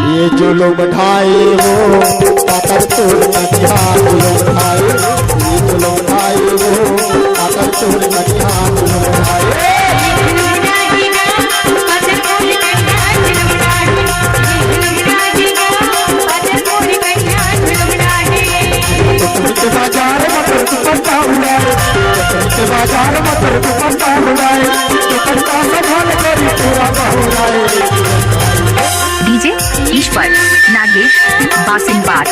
ये जुल्म ढाए वो पाकर तोड़ कटिया जुल्म ढाए, ये जुल्म ढाए वो पाकर तोड़ कटिया जुल्म ढाए। बाजार मतर दुपट्टा उड़ाए, बाजार मतर दुपट्टा उड़ाए, दुपट्टा संभाल कर पूरा बहुराए। डीजे ईश्वर नागेश बासिंबाज।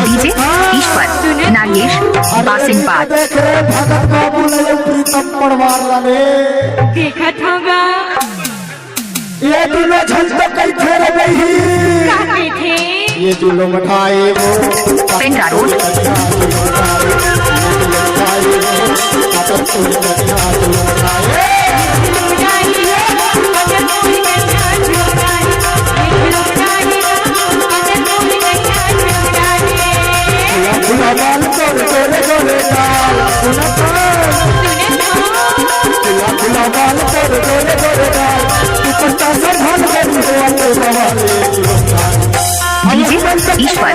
डीजे ईश्वर नागेश बासिंबाज। भगत बाबू ने प्रीतम पड़वार लाने देखत होगा ये दिलो झंझट कई फेर नहीं काके थे ये जुल्म ढाए वो पेंड्रा रोड। डीजे ईश्वर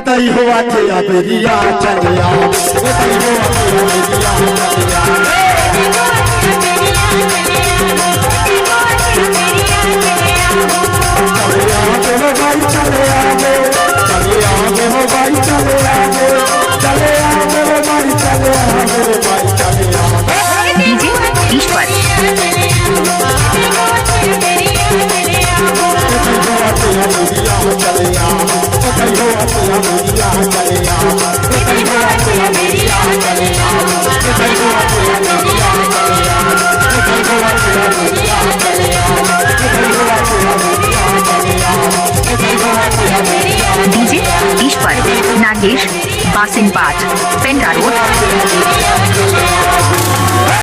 तई हुआ थे अबरिया चलिया तई हुआ थे अबरिया डीजे ईश्वर डीजे ईश्वर नागेश बासिंबाज पेंड्रा रोड।